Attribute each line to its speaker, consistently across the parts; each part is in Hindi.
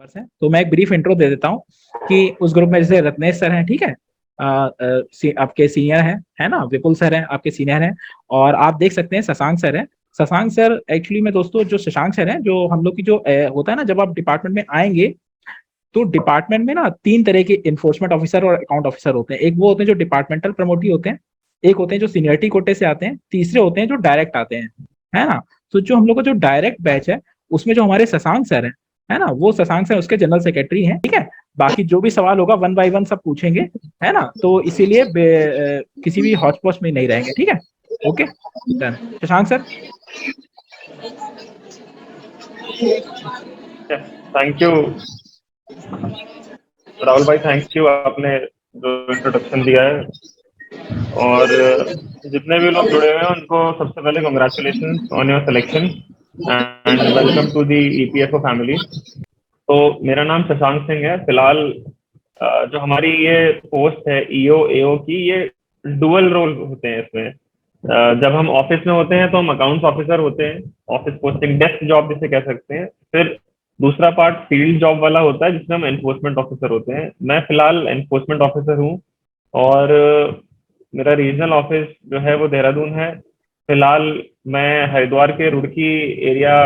Speaker 1: तो मैं एक ब्रीफ इंट्रो दे देता हूँ कि उस ग्रुप में जैसे रत्नेश सर हैं, ठीक है, आपके सीनियर हैं, है ना, विपुल सर हैं आपके सीनियर हैं, और आप देख सकते हैं शशांक सर हैं। शशांक सर एक्चुअली में दोस्तों, जो शशांक सर हैं, जो हम लोग की जो होता है ना, जब आप डिपार्टमेंट में आएंगे तो डिपार्टमेंट में ना तीन तरह के इन्फोर्समेंट ऑफिसर और अकाउंट ऑफिसर होते हैं। एक वो होते हैं जो डिपार्टमेंटल प्रमोटी होते हैं, एक होते हैं जो सीनियरिटी कोटे से आते हैं, तीसरे होते हैं जो डायरेक्ट आते हैं, है ना। तो जो हम लोग का जो डायरेक्ट बैच है, उसमें जो हमारे शशांक सर है ना, वो शशांक सर उसके जनरल सेक्रेटरी हैं, ठीक है। बाकी जो भी सवाल होगा वन बाय वन सब पूछेंगे, है ना, तो इसीलिए किसी भी हौच पौच में नहीं रहेंगे, ठीक है। Okay done. Shashank sir.
Speaker 2: Thank you Rahul भाई, थैंक यू, आपने जो इंट्रोडक्शन दिया है। और जितने भी लोग जुड़े हुए हैं उनको सबसे पहले congratulation on your selection and welcome to the EPFO family. तो मेरा नाम शशांक सिंह है। फिलहाल जो हमारी ये पोस्ट है ईओ एओ की, ये डुअल रोल होते हैं इसमें। जब हम ऑफिस में होते हैं तो हम अकाउंट्स ऑफिसर होते हैं, ऑफिस पोस्टिंग, डेस्क जॉब जिसे कह सकते हैं। फिर दूसरा पार्ट फील्ड जॉब वाला होता है जिसमें हम एनफोर्समेंट ऑफिसर होते हैं। मैं फिलहाल एनफोर्समेंट ऑफिसर हूँ और मेरा रीजनल ऑफिस जो है वो देहरादून है। फिलहाल मैं हरिद्वार के रुड़की एरिया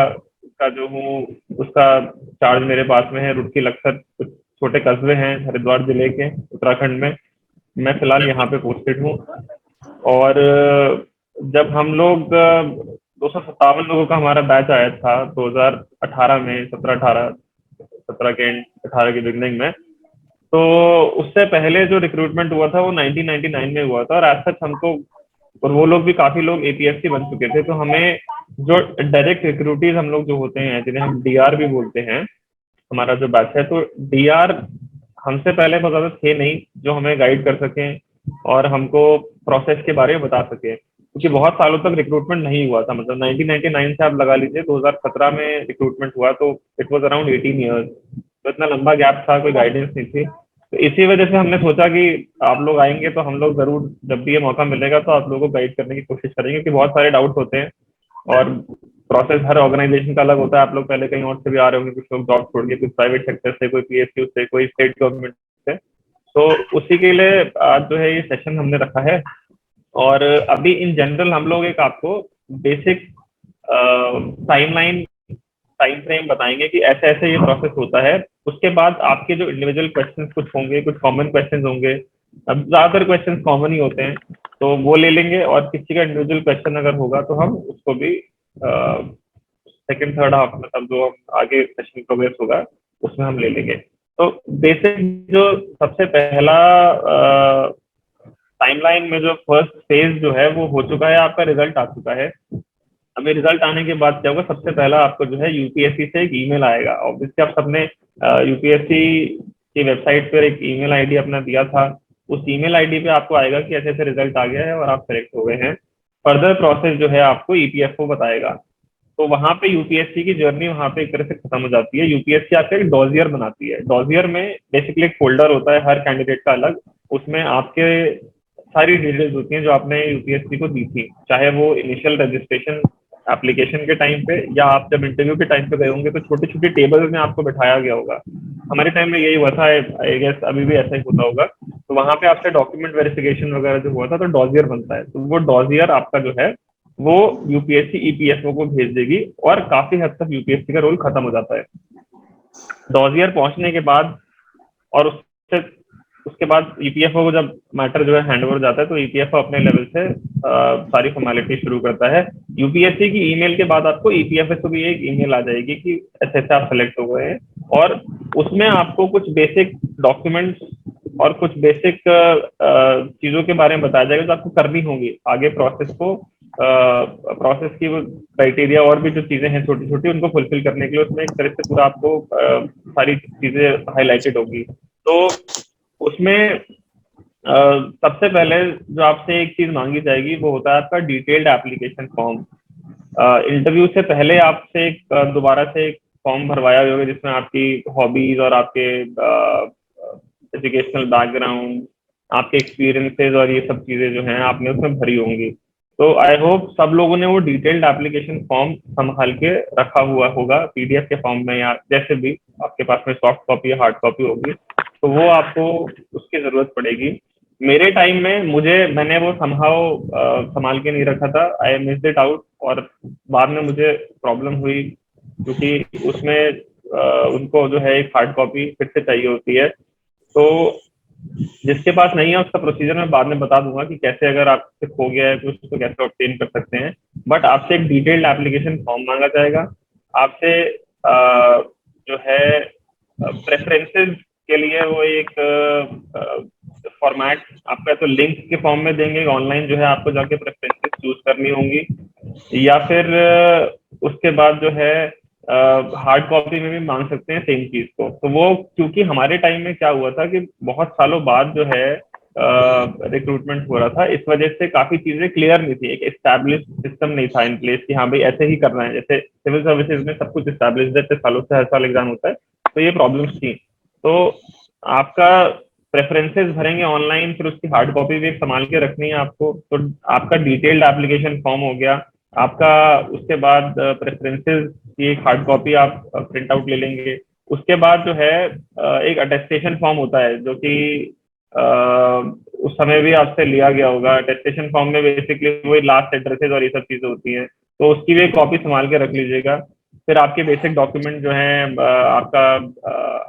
Speaker 2: का जो हूँ, उसका चार्ज मेरे पास में है। रुड़की लक्सर कुछ छोटे कस्बे हैं हरिद्वार जिले के, उत्तराखंड में। मैं फिलहाल यहाँ पे पोस्टेड हूँ। और जब हम लोग 257 लोगों का हमारा बैच आया था 2018 में, 17 के एंड 18 की बिगनिंग में, तो उससे पहले जो रिक्रूटमेंट हुआ था वो 1999 में हुआ था। और एज सच हमको, और वो लोग भी काफी लोग एपीएससी बन चुके थे, तो हमें जो डायरेक्ट रिक्रूटीज हम लोग जो होते हैं, जिन्हें हम डीआर भी बोलते हैं, हमारा जो बैच है, तो डीआर हमसे पहले बहुत ज्यादा थे नहीं जो हमें गाइड कर सकें और हमको प्रोसेस के बारे में बता सके, क्योंकि बहुत सालों तक रिक्रूटमेंट नहीं हुआ था। मतलब 1999 से आप लगा लीजिए 2017 में रिक्रूटमेंट हुआ, तो इट वाज अराउंड 18 ईयर्स। तो इतना लंबा गैप था, कोई गाइडेंस नहीं थी। तो इसी वजह से हमने सोचा कि आप लोग आएंगे तो हम लोग जरूर, जब भी ये मौका मिलेगा तो आप लोगों को गाइड करने की कोशिश करेंगे, क्योंकि बहुत सारे डाउट्स होते हैं और प्रोसेस हर ऑर्गेनाइजेशन का अलग होता है। आप लोग पहले कहीं और से भी आ रहे होंगे, कुछ लोग जॉब छोड़ के, कुछ प्राइवेट सेक्टर से, कोई पीएसयू से, कोई स्टेट गवर्नमेंट से। तो उसी के लिए आज जो है ये सेशन हमने रखा है। और अभी इन जनरल हम लोग एक आपको बेसिक टाइमलाइन, टाइम फ्रेम बताएंगे कि ऐसे ऐसे ये प्रोसेस होता है। उसके बाद आपके जो इंडिविजुअल क्वेश्चंस कुछ होंगे, कुछ कॉमन क्वेश्चंस होंगे। अब ज्यादातर क्वेश्चंस कॉमन ही होते हैं तो वो ले लेंगे, और किसी का इंडिविजुअल क्वेश्चन अगर होगा तो हम उसको भी सेकंड थर्ड हाफ, मतलब जो आगे सेशन प्रोग्रेस होगा उसमें हम ले लेंगे। तो बेसिक जो सबसे पहला टाइमलाइन में जो फर्स्ट फेज जो है वो हो चुका है, आपका रिजल्ट आ चुका है। हमें रिजल्ट आने के बाद क्या होगा, सबसे पहला आपको जो है यूपीएससी से एक ईमेल आएगा। ऑब्वियसली आप सबने यूपीएससी की वेबसाइट पर एक ईमेल आईडी अपना दिया था, उस ईमेल आईडी पे आपको आएगा कि ऐसे ऐसे रिजल्ट आ गया है और आप सेलेक्ट हो गए हैं। फर्दर प्रोसेस जो है आपको ईपीएफओ बताएगा। तो वहां पे यूपीएससी की जर्नी वहां पे एक तरह से खत्म हो जाती है। यूपीएससी आपका एक डॉजियर बनाती है। डॉजियर में बेसिकली एक फोल्डर होता है हर कैंडिडेट का अलग, उसमें आपके सारी डिटेल्स होती हैं जो आपने यूपीएससी को दी थी, चाहे वो इनिशियल रजिस्ट्रेशन एप्लीकेशन के टाइम पे या आप जब इंटरव्यू के टाइम पे गए होंगे तो छोटी छोटी टेबल्स में आपको बैठाया गया होगा। हमारे टाइम में यही हुआ था, आई गेस अभी भी ऐसा ही होता होगा। तो वहां पे आपसे डॉक्यूमेंट वेरिफिकेशन वगैरह जो हुआ था, तो डॉजियर बनता है। तो वो डॉजियर आपका जो है वो यूपीएससी ईपीएफओ को भेज देगी और काफी हद तक यूपीएससी का रोल खत्म हो जाता है। डॉजियर पहुंचने के बाद और उससे उसके बाद ईपीएफओ को जब मैटर जो है हैंड ओवर जाता है, तो ईपीएफओ अपने लेवल से सारी फॉर्मेलिटी शुरू करता है। यूपीएससी की ईमेल के बाद आपको ईपीएफओ से भी एक ईमेल आ जाएगी कि ऐसे ऐसे आप सेलेक्ट हो गए हैं, और उसमें आपको कुछ बेसिक डॉक्यूमेंट्स और कुछ बेसिक चीजों के बारे में बताया जाएगा जो आपको करनी होंगी आगे प्रोसेस को, प्रोसेस की वो क्राइटेरिया और भी जो चीजें हैं छोटी छोटी, उनको फुलफिल करने के लिए उसमें एक तरह से पूरा आपको सारी चीजें हाईलाइटेड होगी। तो उसमें सबसे पहले जो आपसे एक चीज मांगी जाएगी वो होता है आपका डिटेल्ड एप्लीकेशन फॉर्म। इंटरव्यू से पहले आपसे एक दोबारा से एक फॉर्म भरवाया होगा जिसमें आपकी हॉबीज और आपके एजुकेशनल बैकग्राउंड, आपके एक्सपीरियंसेस और ये सब चीजें जो हैं आपने उसमें भरी होंगी। तो आई होप सब लोगों ने वो डिटेल्ड एप्लीकेशन फॉर्म संभाल के रखा हुआ होगा पीडीएफ के फॉर्म में या जैसे भी, आपके पास में सॉफ्ट कॉपी या हार्ड कॉपी होगी, तो वो आपको उसकी जरूरत पड़ेगी। मेरे टाइम में मैंने वो समहाउ संभाल के नहीं रखा था, आई मिस्ड इट आउट, और बाद में मुझे प्रॉब्लम हुई क्योंकि उसमें उनको जो है एक हार्ड कॉपी फिर से चाहिए होती है। तो जिसके पास नहीं है उसका प्रोसीजर मैं बाद में बता दूंगा कि कैसे, अगर आपसे खो गया है तो उसको कैसे ऑब्टेन कर सकते हैं। बट आपसे एक डिटेल्ड एप्लीकेशन फॉर्म मांगा जाएगा, आपसे जो है प्रेफरेंसेस के लिए वो एक फॉर्मेट आपका तो लिंक के फॉर्म में देंगे, ऑनलाइन जो है आपको जाके प्रेफरेंसेस चूज करनी होंगी, या फिर उसके बाद जो है हार्ड कॉपी में भी मांग सकते हैं सेम चीज को। तो वो क्योंकि हमारे टाइम में क्या हुआ था कि बहुत सालों बाद जो है रिक्रूटमेंट हो रहा था, इस वजह से काफी चीजें क्लियर नहीं थी, एक एस्टैब्लिश सिस्टम नहीं था इन प्लेस कि हाँ भाई ऐसे ही करना है। जैसे सिविल सर्विसेज में सब कुछ एस्टैब्लिश है, इतने सालों से हर साल एग्जाम होता है, तो ये प्रॉब्लम्स थी। तो आपका प्रेफरेंसेस भरेंगे ऑनलाइन, फिर उसकी हार्ड कॉपी भी संभाल के रखनी है आपको। तो आपका डिटेल्ड एप्लीकेशन फॉर्म हो गया आपका, उसके बाद प्रेफरेंसेस की एक हार्ड कॉपी आप प्रिंट आउट ले लेंगे। उसके बाद जो है एक अटेस्टेशन फॉर्म होता है जो कि उस समय भी आपसे लिया गया होगा। अटेस्टेशन फॉर्म में बेसिकली वही लास्ट एड्रेसेस और ये सब चीजें होती हैं, तो उसकी भी एक कॉपी संभाल के रख लीजिएगा। फिर आपके बेसिक डॉक्यूमेंट जो हैं, आपका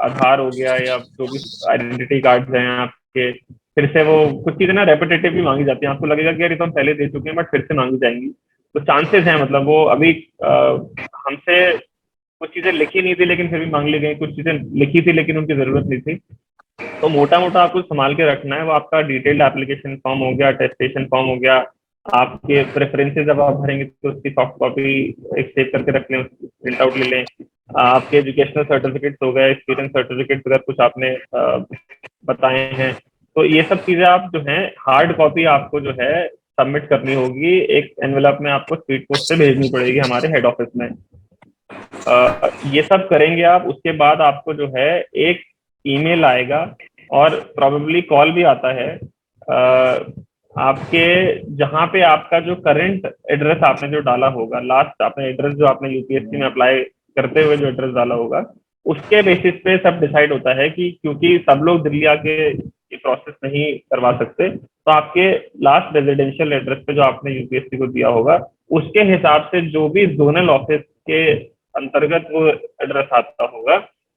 Speaker 2: आधार हो गया या जो भी आइडेंटिटी कार्ड हैं आपके, फिर से वो कुछ चीजें ना रेपिटेटिव भी मांगी जाती हैं, आपको लगेगा कि यार तो हम पहले दे चुके हैं बट फिर से मांगी जाएंगी। तो चांसेस हैं, मतलब वो अभी हमसे कुछ चीजें लिखी नहीं थी लेकिन फिर भी मांग ली गई, कुछ चीजें लिखी थी लेकिन उनकी जरूरत नहीं थी। तो मोटा मोटा आपको संभाल के रखना है, वो आपका डिटेल्ड एप्लीकेशन फॉर्म हो गया, अटेस्टेशन फॉर्म हो गया, आपके प्रेफरेंसेस जब आप भरेंगे तो उसकी सॉफ्ट कॉपी एक सेव करके रख लें, प्रिंट आउट ले लें। आपके एजुकेशनल सर्टिफिकेट्स हो गए, एक्सपीरियंस सर्टिफिकेट अगर कुछ आपने बताए हैं, तो ये सब चीजें आप जो है हार्ड कॉपी आपको जो है सबमिट करनी होगी, एक एनवेलप में आपको स्पीड पोस्ट से भेजनी पड़ेगी हमारे हेड ऑफिस में। ये सब करेंगे आप, उसके बाद आपको जो है एक ईमेल आएगा और प्रोबेबली कॉल भी आता है आपके, जहाँ पे आपका जो करंट एड्रेस आपने जो डाला होगा, लास्ट आपने एड्रेस जो आपने यूपीएससी में अप्लाई करते हुए जो एड्रेस डाला होगा, उसके बेसिस पे सब डिसाइड होता है कि क्योंकि सब लोग दिल्ली आके ये प्रोसेस नहीं करवा सकते, तो आपके लास्ट रेजिडेंशियल एड्रेस पे जो आपने यूपीएससी को दिया होगा उसके हिसाब से जो भी जोनल ऑफिस के अंतर्गत वो एड्रेस आता होगा,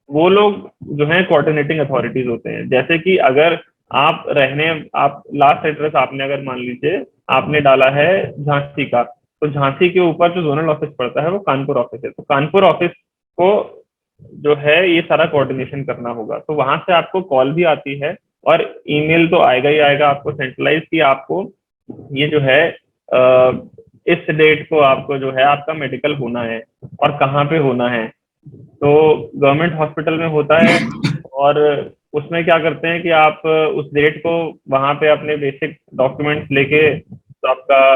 Speaker 2: वो लोग जो है कोऑर्डिनेटिंग अथॉरिटीज होते हैं। जैसे कि अगर आप लास्ट एड्रेस आपने अगर मान लीजिए आपने डाला है झांसी का, तो झांसी के ऊपर जो जोनल ऑफिस पड़ता है वो कानपुर ऑफिस है, तो कानपुर ऑफिस को जो है ये सारा कोऑर्डिनेशन करना होगा। तो वहां से आपको कॉल भी आती है और ईमेल तो आएगा ही आएगा आपको सेंट्रलाइज की, आपको ये जो है इस डेट को आपको जो है आपका मेडिकल होना है और कहाँ पे होना है। तो गवर्नमेंट हॉस्पिटल में होता है और उसमें क्या करते हैं कि आप उस डेट को वहां पे अपने बेसिक डॉक्यूमेंट्स लेके, तो आपका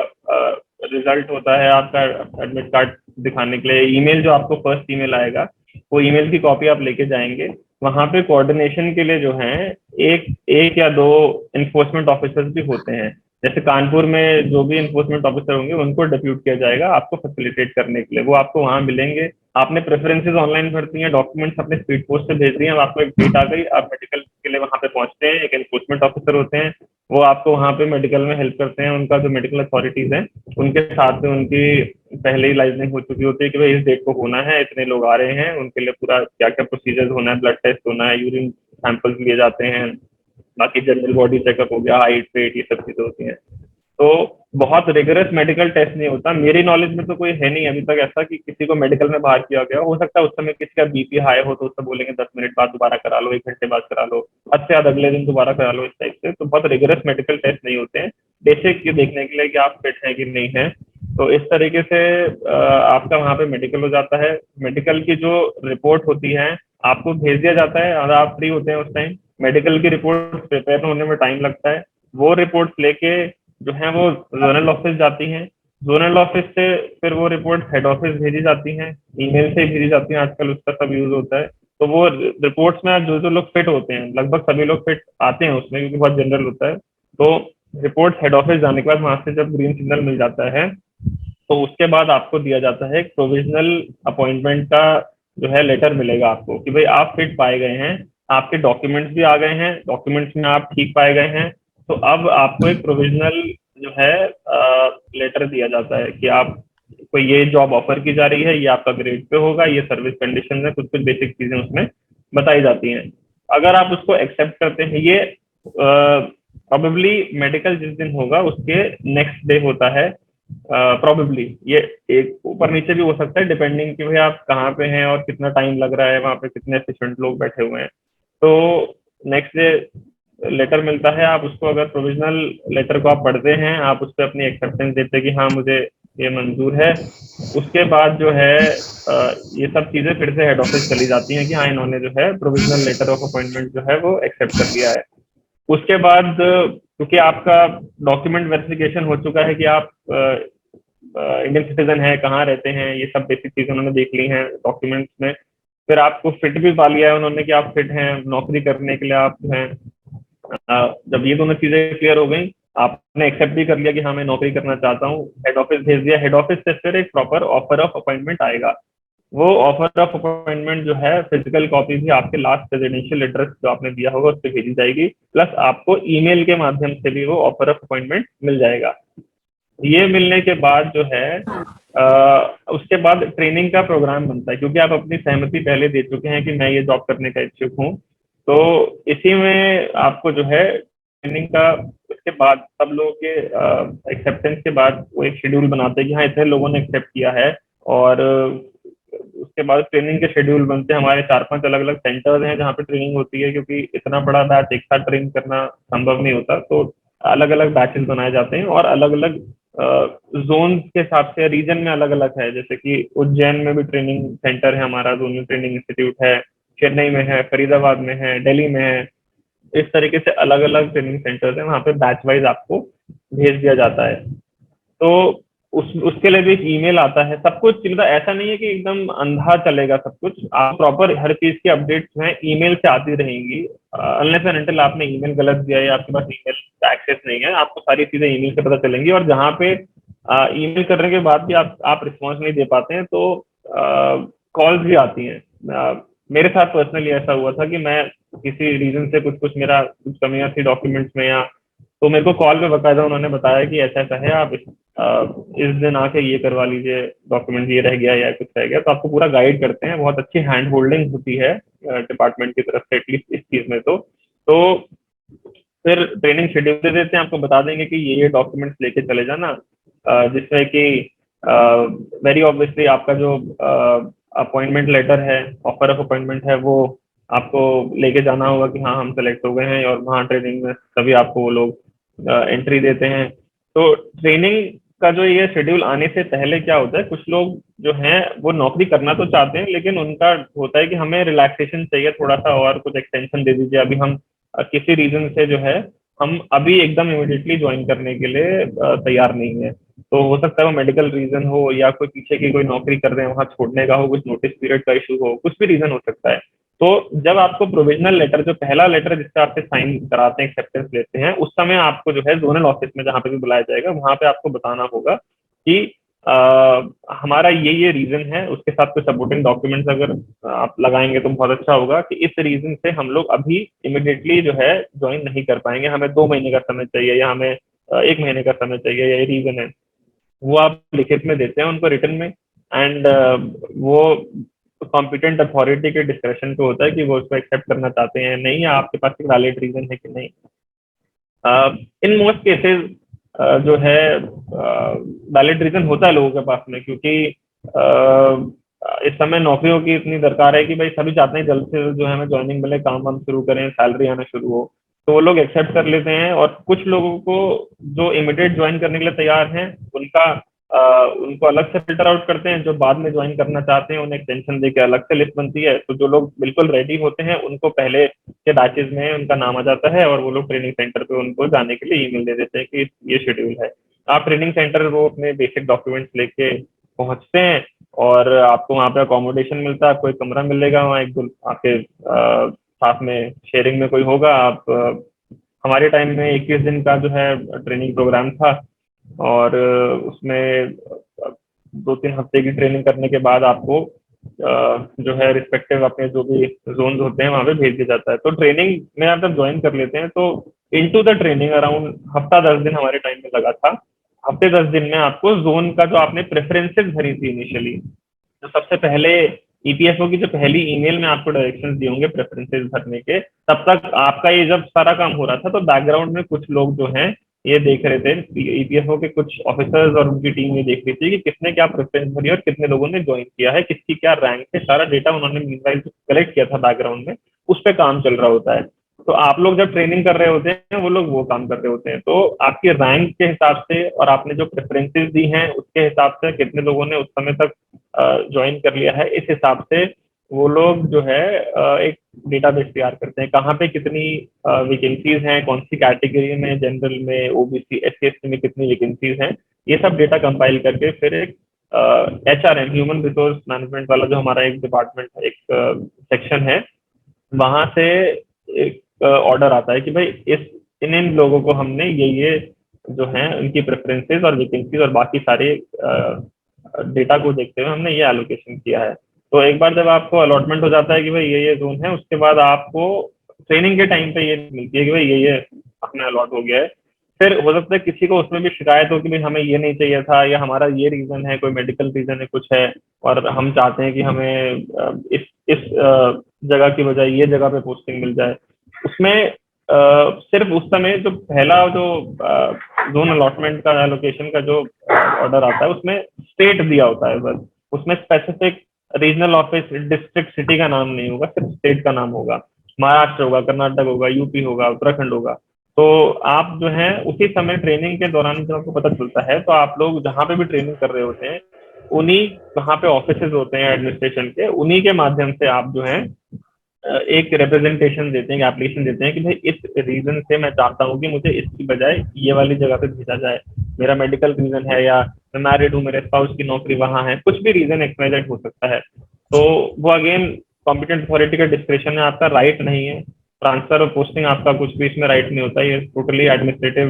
Speaker 2: रिजल्ट होता है आपका एडमिट कार्ड दिखाने के लिए, ईमेल जो आपको फर्स्ट ईमेल आएगा वो ईमेल की कॉपी आप लेके जाएंगे। वहां पे कोऑर्डिनेशन के लिए जो है एक एक या दो इन्फोर्समेंट ऑफिसर्स भी होते हैं। जैसे कानपुर में जो भी इन्फोर्समेंट ऑफिसर होंगे उनको डिप्यूट किया जाएगा आपको फैसिलिटेट करने के लिए, वो आपको वहां मिलेंगे। आपने प्रेफरेंसेस ऑनलाइन भरती हैं, डॉक्यूमेंट्स अपने स्पीड पोस्ट से भेज दिए, अब आपको एक डेट आ गई, आप मेडिकल के लिए वहां पे पहुंचते हैं, एक एनफोर्समेंट ऑफिसर होते हैं, वो आपको वहां पे मेडिकल में हेल्प करते हैं। उनका जो मेडिकल अथॉरिटीज हैं उनके साथ में उनकी पहले ही लाइजनिंग हो चुकी होती है कि भाई इस डेट को होना है, इतने लोग आ रहे हैं, उनके लिए पूरा क्या क्या प्रोसीजर होना है, ब्लड टेस्ट होना है, यूरिन सैंपल्स लिए जाते हैं, बाकी जनरल बॉडी चेकअप हो गया, हाइट वेट, ये सब चीजें होती हैं। तो बहुत रिगरस मेडिकल टेस्ट नहीं होता, मेरी नॉलेज में तो कोई है नहीं अभी तक ऐसा कि किसी को मेडिकल में बाहर किया गया हो सकता है उस समय किसी का बीपी हाई हो तो उससे बोलेंगे 10 मिनट बाद दोबारा करा लो, 1 घंटे बाद करा लो, अच्छे बाद अगले दिन दोबारा करा लो, इस टाइप से। तो बहुत रिगरस मेडिकल टेस्ट नहीं होते हैं, बेसिक ये देखने के लिए कि आप फिट हैं कि नहीं है। तो इस तरीके से आपका वहाँ पे मेडिकल हो जाता है। मेडिकल की जो रिपोर्ट होती है आपको भेज दिया जाता है और आप फ्री होते हैं उस टाइम। मेडिकल की रिपोर्ट प्रिपेयर होने में टाइम लगता है, वो रिपोर्ट लेके जो है वो जोनल ऑफिस जाती हैं, जोनल ऑफिस से फिर वो रिपोर्ट हेड ऑफिस भेजी जाती हैं, ईमेल से भेजी जाती हैं, आजकल उसका सब यूज होता है। तो वो रिपोर्ट्स में जो जो लोग फिट होते हैं, लगभग सभी लोग फिट आते हैं उसमें क्योंकि बहुत जनरल होता है। तो रिपोर्ट हेड ऑफिस जाने के बाद वहां से जब ग्रीन सिग्नल मिल जाता है तो उसके बाद आपको दिया जाता है एक प्रोविजनल अपॉइंटमेंट का जो है लेटर मिलेगा आपको कि भाई आप फिट पाए गए हैं, आपके डॉक्यूमेंट्स भी आ गए हैं, डॉक्यूमेंट्स में आप ठीक पाए गए हैं, तो अब आपको एक प्रोविजनल जो है लेटर दिया जाता है कि आप को ये जॉब ऑफर की जा रही है, ये आपका ग्रेड पे होगा, ये सर्विस कंडीशन है, कुछ कुछ बेसिक चीजें उसमें बताई जाती हैं। अगर आप उसको एक्सेप्ट करते हैं, ये प्रोबेबली मेडिकल जिस दिन होगा उसके नेक्स्ट डे होता है, प्रोबेबली ये एक ऊपर नीचे भी हो सकता है डिपेंडिंग कि भाई आप कहाँ पे हैं और कितना टाइम लग रहा है, वहाँ पे कितने एफिशिएंट लोग बैठे हुए हैं। तो नेक्स्ट डे लेटर मिलता है, आप उसको अगर प्रोविजनल लेटर को आप पढ़ते हैं, आप उस पर अपनी एक्सेप्टेंस देते हैं कि हाँ मुझे ये मंजूर है। उसके बाद जो है ये सब चीजें फिर से हेड ऑफिस चली जाती हैं कि हाँ इन्होंने जो है प्रोविजनल लेटर ऑफ अपॉइंटमेंट जो है वो एक्सेप्ट कर लिया है। उसके बाद क्योंकि आपका डॉक्यूमेंट वेरिफिकेशन हो चुका है कि आप इंडियन सिटीजन है, कहाँ रहते हैं, ये सब बेसिक चीजें उन्होंने देख ली हैं डॉक्यूमेंट्स में, फिर आपको फिट भी पा लिया है उन्होंने कि आप फिट हैं नौकरी करने के लिए, आप हैं जब ये दोनों चीजें क्लियर हो गई, आपने एक्सेप्ट भी कर लिया कि हाँ मैं नौकरी करना चाहता हूँ, हेड ऑफिस भेज दिया, हेड ऑफिस से फिर एक प्रॉपर ऑफर ऑफ अपॉइंटमेंट आएगा। वो ऑफर ऑफ अपॉइंटमेंट जो है फिजिकल कॉपी भी आपके लास्ट रेजिडेंशियल एड्रेस जो आपने दिया होगा उस पर भेजी जाएगी, प्लस आपको ईमेल के माध्यम से भी वो ऑफर ऑफ अपॉइंटमेंट मिल जाएगा। ये मिलने के बाद जो है उसके बाद ट्रेनिंग का प्रोग्राम बनता है, क्योंकि आप अपनी सहमति पहले दे चुके हैं कि मैं ये जॉब करने का इच्छुक हूँ। तो इसी में आपको जो है ट्रेनिंग का, उसके बाद सब लोगों के एक्सेप्टेंस के बाद वो एक शेड्यूल बनाते हैं कि हाँ इतने लोगों ने एक्सेप्ट किया है, और उसके बाद ट्रेनिंग के शेड्यूल बनते हैं। हमारे 4-5 अलग अलग सेंटर्स हैं जहाँ पे ट्रेनिंग होती है, क्योंकि इतना बड़ा बैच एक साथ ट्रेन करना संभव नहीं होता, तो अलग अलग बैचेस बनाए जाते हैं और अलग अलग जोन के हिसाब से रीजन में अलग अलग है। जैसे कि उज्जैन में भी ट्रेनिंग सेंटर है हमारा, जोनल ट्रेनिंग इंस्टीट्यूट है, चेन्नई में है, फरीदाबाद में है, दिल्ली में है। इस तरीके से अलग अलग ट्रेनिंग सेंटर्स हैं, वहाँ पे बैच वाइज आपको भेज दिया जाता है। तो उसके लिए भी एक ईमेल आता है। सब कुछ मतलब ऐसा नहीं है कि एकदम अंधा चलेगा सब कुछ, आप प्रॉपर हर चीज की अपडेट्स जो है ईमेल से आती रहेंगी। अनलेस एंड अनटिल आपने ईमेल गलत दिया है या आपके पास ईमेल का एक्सेस नहीं है, आपको सारी चीजें ईमेल से पता चलेंगी। और जहाँ पे ईमेल करने के बाद भी आप रिस्पॉन्स नहीं दे पाते हैं, तो कॉल्स भी आती हैं। मेरे साथ पर्सनली ऐसा हुआ था कि मैं किसी रीजन से कुछ मेरा कुछ कमियां थी डॉक्यूमेंट्स में, या तो मेरे को कॉल पे बकायदा उन्होंने बताया कि ऐसा ऐसा है, आप इस दिन आके ये करवा लीजिए, डॉक्यूमेंट ये रह गया या कुछ रह गया, तो आपको पूरा गाइड करते हैं। बहुत अच्छी हैंड होल्डिंग होती है डिपार्टमेंट की तरफ से एटलीस्ट इस चीज में। तो फिर ट्रेनिंग शेड्यूल दे देते हैं, आपको बता देंगे कि ये डॉक्यूमेंट्स लेके चले जाना, जिसमें कि वेरी ऑब्वियसली आपका जो अपॉइंटमेंट लेटर है, ऑफर ऑफ अपॉइंटमेंट है, वो आपको लेके जाना होगा कि हाँ हम सेलेक्ट हो गए हैं, और वहाँ ट्रेनिंग में तभी आपको वो लोग एंट्री देते हैं। तो ट्रेनिंग का जो ये शेड्यूल आने से पहले क्या होता है, कुछ लोग जो हैं वो नौकरी करना तो चाहते हैं, लेकिन उनका होता है कि हमें रिलैक्सेशन चाहिए थोड़ा सा, और कुछ एक्सटेंशन दे दीजिए, अभी हम किसी रीजन से जो है हम अभी एकदम इमिडिएटली ज्वाइन करने के लिए तैयार नहीं है। तो हो सकता है वो मेडिकल रीजन हो, या कोई पीछे की कोई नौकरी कर रहे हैं वहां छोड़ने का हो, कुछ नोटिस पीरियड का इशू हो, कुछ भी रीजन हो सकता है। तो जब आपको प्रोविजनल लेटर, जो पहला लेटर जिससे आपसे साइन कराते हैं, एक्सेप्टेंस लेते हैं, उस समय आपको जो है जोनल ऑफिस में जहाँ पे भी बुलाया जाएगा, वहां पे आपको बताना होगा कि हमारा ये रीजन है, उसके साथ कुछ सपोर्टिंग डॉक्यूमेंट्स अगर आप लगाएंगे तो बहुत अच्छा होगा, कि इस रीजन से हम लोग अभी इमिडिएटली जो है ज्वाइन नहीं कर पाएंगे, हमें 2 महीने का समय चाहिए, या हमें 1 महीने का समय चाहिए, या ये रीजन है। वो आप लिखित में देते हैं उनको, रिटर्न में। एंड वो कॉम्पिटेंट अथॉरिटी के डिस्क्रिप्शन पे होता है कि वो उसको एक्सेप्ट करना चाहते हैं नहीं, या आपके पास एक वैलिड रीजन है कि नहीं। इन मोस्ट केसेस जो है वैलिड रीजन होता है लोगों के पास में, क्योंकि इस समय नौकरियों की इतनी दरकार है कि भाई सभी चाहते हैं जल्द से जल्द जो है हमें ज्वाइनिंग मिले, काम वाम शुरू करें, सैलरी आना शुरू हो, तो वो लोग एक्सेप्ट कर लेते हैं। और कुछ लोगों को जो इमीडिएट ज्वाइन करने के लिए तैयार हैं, उनको अलग से फिल्टर आउट करते हैं। जो बाद में ज्वाइन करना चाहते हैं उन्हें एक्सटेंशन देके अलग से लिस्ट बनती है। तो जो लोग बिल्कुल रेडी होते हैं उनको पहले के बैचेज में उनका नाम आ जाता है, और वो लोग ट्रेनिंग सेंटर पे उनको जाने के लिए ईमेल दे देते हैं कि ये शेड्यूल है। आप ट्रेनिंग सेंटर वो अपने बेसिक डॉक्यूमेंट्स लेके पहुंचते हैं, और आपको वहाँ पे अकोमोडेशन मिलता है, आपको एक कमरा मिलेगा वहाँ, एक दो आपके साथ में शेयरिंग में कोई होगा। आप हमारे टाइम में 21 दिन का जो है ट्रेनिंग प्रोग्राम था, और उसमें 2-3 हफ्ते की ट्रेनिंग करने के बाद आपको जो है रिस्पेक्टिव अपने जो भी जोन होते हैं वहां पे भेज दिया जाता है। तो ट्रेनिंग में आप जब ज्वाइन कर लेते हैं तो इनटू द ट्रेनिंग अराउंड हफ्ता 10 दिन हमारे टाइम में लगा था। हफ्ते 10 दिन में आपको जोन का जो आपने प्रेफरेंसेस भरी थी इनिशियली, तो सबसे पहले ईपीएफओ की जो पहली ईमेल में आपको डायरेक्शंस दिए होंगे प्रेफरेंसेस भरने के, तब तक आपका ये जब सारा काम हो रहा था तो बैकग्राउंड में कुछ लोग जो हैं ये देख रहे थे, ईपीएफओ के कुछ ऑफिसर्स और उनकी टीम ये देख रही थी कि किसने क्या प्रेफरेंस भरी और कितने लोगों ने ज्वाइन किया है, किसकी क्या रैंक है, सारा डेटा उन्होंने मीनवाइल कलेक्ट किया था बैकग्राउंड में, उस पर काम चल रहा होता है। तो आप लोग जब ट्रेनिंग कर रहे होते हैं वो लोग वो काम कर रहे होते हैं, तो आपके रैंक के हिसाब से और आपने जो प्रेफरेंसेस दी हैं उसके हिसाब से कितने लोगों ने उस समय तक ज्वाइन कर लिया है, इस हिसाब से वो लोग जो है एक डेटाबेस तैयार करते हैं, कहाँ पे कितनी वैकेंसीज हैं, कौन सी कैटेगरी में, जनरल में, ओबीसी, एससी एसटी में कितनी वैकेंसीज हैं, ये सब डेटा कंपाइल करके फिर एक एचआरएम, ह्यूमन रिसोर्स मैनेजमेंट वाला जो हमारा एक डिपार्टमेंट है, एक सेक्शन है, वहां से एक ऑर्डर आता है कि भाई इस इन इन लोगों को हमने ये जो है उनकी प्रेफरेंसेस और वैकेंसीज और बाकी सारे डेटा को देखते हुए हमने ये एलोकेशन किया है। तो एक बार जब आपको अलॉटमेंट हो जाता है कि भाई ये जोन है, उसके बाद आपको ट्रेनिंग के टाइम पे ये मिलती है कि भाई ये अपना अलॉट हो गया है। फिर हो सकता है किसी को उसमें भी शिकायत हो कि भाई हमें ये नहीं चाहिए था, या हमारा ये रीजन है, कोई मेडिकल रीजन है, कुछ है, और हम चाहते हैं कि हमें इस जगह की बजाय ये जगह पे पोस्टिंग मिल जाए। उसमें सिर्फ उस समय जो पहला जो जोन अलॉटमेंट का एलोकेशन का जो ऑर्डर आता है उसमें स्टेट दिया होता है बस, उसमें specific regional office, district, city का नाम नहीं होगा, सिर्फ स्टेट का नाम होगा। महाराष्ट्र होगा, कर्नाटक होगा, यूपी होगा, उत्तराखंड होगा। तो आप जो है उसी समय ट्रेनिंग के दौरान जब आपको पता चलता है तो आप लोग जहाँ पे भी ट्रेनिंग कर रहे होते हैं उन्हीं वहाँ पे ऑफिसेज होते हैं एडमिनिस्ट्रेशन के, उन्हीं के माध्यम से आप जो है एक रिप्रेजेंटेशन देते हैं, एप्लीकेशन देते हैं कि भाई इस रीजन से मैं चाहता हूँ कि मुझे इसकी बजाय ये वाली जगह पे भेजा जाए, मेरा मेडिकल रीजन है, या मैं मैरिड हूँ, मेरे स्पाउस की नौकरी वहाँ है, कुछ भी रीजन एक्सवाइजेड हो सकता है। तो वो अगेन कॉम्पिटेंट अथॉरिटी का डिस्क्रिप्शन है, आपका राइट नहीं है। ट्रांसफर और पोस्टिंग आपका कुछ भी इसमें राइट नहीं होता, ये टोटली एडमिनिस्ट्रेटिव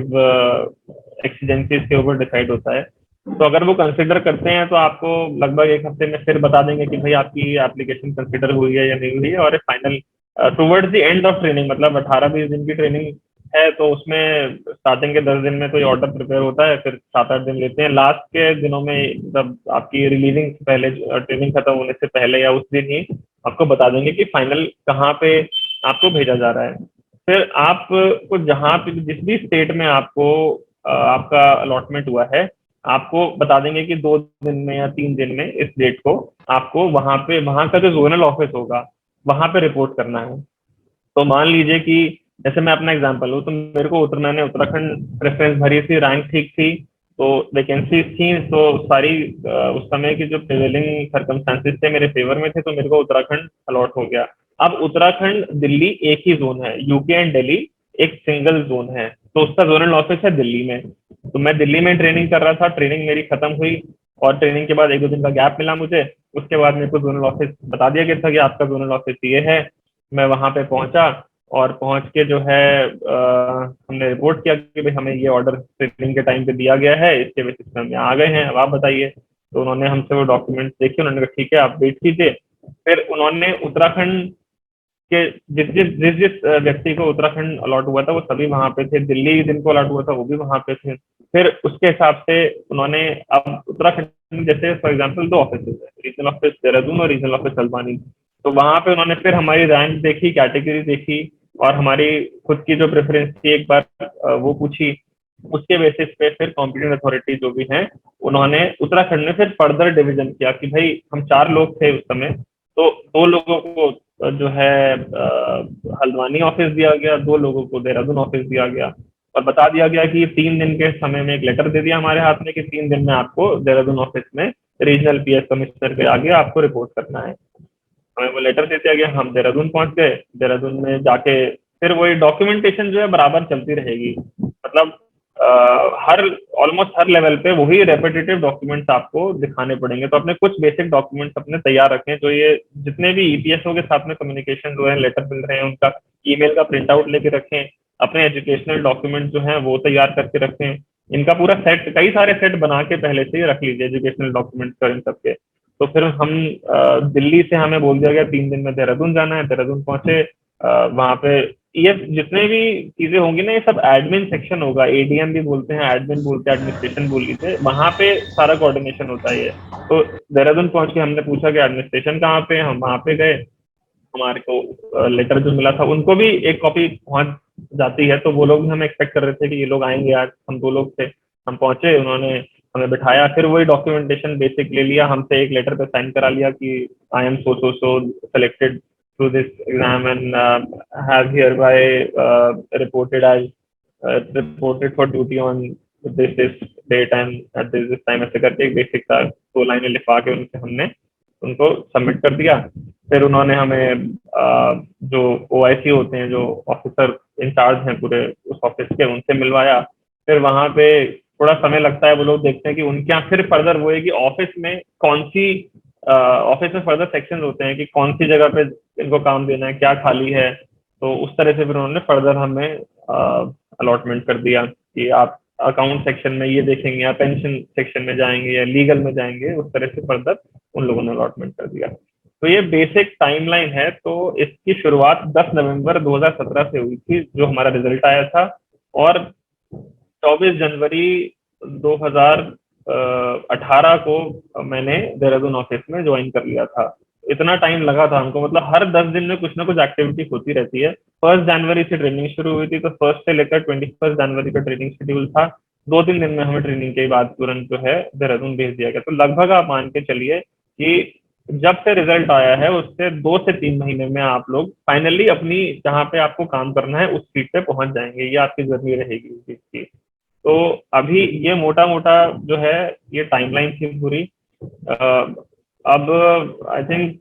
Speaker 2: एक्सीजेंसीज के ऊपर डिसाइड होता है। तो अगर वो कंसिडर करते हैं तो आपको लगभग एक हफ्ते में फिर बता देंगे कि भाई आपकी एप्लीकेशन कंसिडर हुई है या नहीं हुई है, और final towards the end of training, मतलब 18-20 दिन की ट्रेनिंग है, तो उसमें स्टार्टिंग के 10 दिन में तो ये ऑर्डर प्रिपेयर होता है, फिर 7-8 दिन लेते हैं, लास्ट के दिनों में जब आपकी रिलीजिंग से पहले, ट्रेनिंग खत्म होने से पहले या उस दिन ही आपको बता देंगे कि फाइनल कहाँ पे आपको भेजा जा रहा है। फिर आपको जहाँ पे जिस भी स्टेट में आपको आपका अलॉटमेंट हुआ है, आपको बता देंगे कि 2 दिन में या 3 दिन में इस डेट को आपको वहां पे, वहां का जो जोनल ऑफिस होगा वहां पे रिपोर्ट करना है। तो मान लीजिए कि जैसे मैं अपना एग्जांपल लूँ, तो मेरे को मैंने उत्तराखंड प्रेफरेंस भरी थी, रैंक ठीक थी, तो वैकेंसीज थी, तो सारी उस समय की जो प्रिवेलिंग सर्कमस्टांसेस थे मेरे फेवर में थे, तो मेरे को उत्तराखंड अलॉट हो गया। अब उत्तराखंड दिल्ली एक ही जोन है, यूके एंड दिल्ली एक सिंगल जोन है, तो उसका जोनल ऑफिस है दिल्ली में। तो मैं दिल्ली में ट्रेनिंग कर रहा था, ट्रेनिंग मेरी खत्म हुई और ट्रेनिंग के बाद 1-2 दिन का गैप मिला मुझे, उसके बाद मेरे को जोनल ऑफिस बता दिया गया था कि आपका जोनल ऑफिस ये है। मैं वहां पे पहुंचा और पहुंच के जो है हमने रिपोर्ट किया कि भाई हमें ये ऑर्डर ट्रेनिंग के टाइम पे दिया गया है, इसके बेसिस पे हम यहाँ आ गए हैं, अब आप बताइए। तो उन्होंने हमसे वो डॉक्यूमेंट्स देखे, उन्होंने कहा ठीक है आप वेट कीजिए। फिर उन्होंने उत्तराखंड के जिस जिस जिस जिस व्यक्ति को उत्तराखंड अलॉट हुआ था वो सभी वहां पे थे, दिल्ली जिनको अलॉट हुआ था वो भी वहां पे थे। फिर उसके हिसाब से उन्होंने, अब उत्तराखंड में जैसे फॉर एग्जांपल 2 ऑफिस है, रीजनल ऑफिस देहरादून और रीजनल ऑफिस हल्द्वानी। तो वहां पे उन्होंने फिर हमारी रैंक देखी, कैटेगरी देखी और हमारी खुद की जो प्रेफरेंस थी एक बार वो पूछी। उसके बेसिस पे फिर कॉम्पिटेंट अथॉरिटी जो भी है उन्होंने उत्तराखंड में फिर फर्दर डिवीजन किया कि भाई हम 4 लोग थे उस समय, तो 2 लोगों को जो है हल्द्वानी ऑफिस दिया गया, 2 लोगों को देहरादून ऑफिस दिया गया, और बता दिया गया कि 3 दिन के समय में एक लेटर दे दिया हमारे हाथ में कि 3 दिन में आपको देहरादून ऑफिस में रीजनल पीएस कमिश्नर के आगे आपको रिपोर्ट करना है। हमें वो लेटर दे दिया गया, हम देहरादून पहुंच गए। देहरादून में जाके फिर वही डॉक्यूमेंटेशन जो है बराबर चलती रहेगी, मतलब हर ऑलमोस्ट हर लेवल पे वही रेपिटेटिव डॉक्यूमेंट्स आपको दिखाने पड़ेंगे। तो अपने कुछ बेसिक डॉक्यूमेंट्स अपने तैयार रखें, जो ये जितने भी ईपीएसओ के साथ में कम्युनिकेशन जो है, लेटर मिल रहे हैं, उनका ईमेल का प्रिंट आउट लेके रखें। अपने एजुकेशनल डॉक्यूमेंट जो है वो तैयार करके रखें। इनका पूरा सेट, कई सारे सेट बना के पहले से ही रख लीजिए एजुकेशनल डॉक्यूमेंट्स का इन सबके। तो फिर हम दिल्ली से हमें बोल दिया गया 3 दिन में देहरादून जाना है। देहरादून पहुंचे, वहां पे ये जितने भी चीजें होंगी ना, ये सब एडमिन सेक्शन होगा, एडीएम भी बोलते हैं, एडमिन बोलते हैं, एडमिनिस्ट्रेशन बोल लीजिए, वहां पे सारा कोऑर्डिनेशन होता है ये। तो देहरादून पहुंच के हमने पूछा कि एडमिनिस्ट्रेशन कहाँ पे, हम वहां पे गए। हमारे को लेटर जो मिला था उनको भी एक कॉपी पहुंच जाती है, तो वो लोग भी हमें एक्सपेक्ट कर रहे थे कि ये लोग आएंगे आज। हम 2 लोग थे, हम पहुंचे, उन्होंने हमें बिठाया, फिर वही डॉक्यूमेंटेशन बेसिक ले लिया हमसे, एक लेटर पे साइन करा लिया कि I am so selected through this exam and have hereby reported as reported for duty on this date and at this time, ऐसे करके एक बेसिक था, 2 लाइनें लिखवा के उनसे हमने उनको सबमिट कर दिया। फिर उन्होंने हमें जो ओआईसी होते हैं, जो ऑफिसर इंचार्ज हैं पूरे उस ऑफिस के, उनसे मिलवाया। फिर वहां पे थोड़ा समय लगता है, वो लोग देखते हैं कि उनके यहाँ फिर फर्दर वो है कि ऑफिस में कौन सी ऑफिस में फर्दर सेक्शन होते हैं कि कौन सी जगह पे इनको काम देना है, क्या खाली है। तो उस तरह से फिर उन्होंने फर्दर हमें अलॉटमेंट कर दिया कि आप अकाउंट सेक्शन में ये देखेंगे, या पेंशन सेक्शन में जाएंगे, या लीगल में जाएंगे, उस तरह से फर्दर उन लोगों ने अलॉटमेंट कर दिया। तो ये बेसिक टाइमलाइन है। तो इसकी शुरुआत 10 नवंबर 2017 से हुई थी, जो हमारा रिजल्ट आया था, और 24 जनवरी 2018 को मैंने देहरादून ऑफिस में ज्वाइन कर लिया था। इतना टाइम लगा था हमको, मतलब हर 10 दिन में कुछ ना कुछ एक्टिविटी होती रहती है। 1 जनवरी से ट्रेनिंग शुरू हुई थी, तो 1 से लेकर 21 जनवरी का ट्रेनिंग शेड्यूल था। 2-3 दिन में हमें ट्रेनिंग के बाद तुरंत जो है देहरादून भेज दिया गया। तो लगभग आप मान के चलिए कि जब से रिजल्ट आया है उससे 2 से 3 महीने में आप लोग फाइनली अपनी जहाँ पे आपको काम करना है उस सीट पे पहुंच जाएंगे। ये आपकी जर्नी रहेगी उस चीज की। तो अभी ये मोटा मोटा जो है ये टाइमलाइन थी पूरी। अब आई थिंक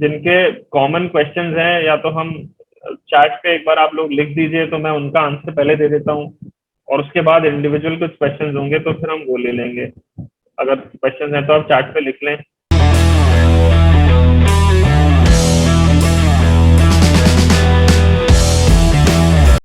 Speaker 2: जिनके कॉमन क्वेश्चंस हैं, या तो हम चैट पे एक बार आप लोग लिख दीजिए, तो मैं उनका आंसर पहले दे देता हूँ, और उसके बाद इंडिविजुअल कुछ क्वेश्चंस होंगे तो फिर हम वो ले लेंगे। अगर क्वेश्चंस हैं तो आप चैट पे लिख लें।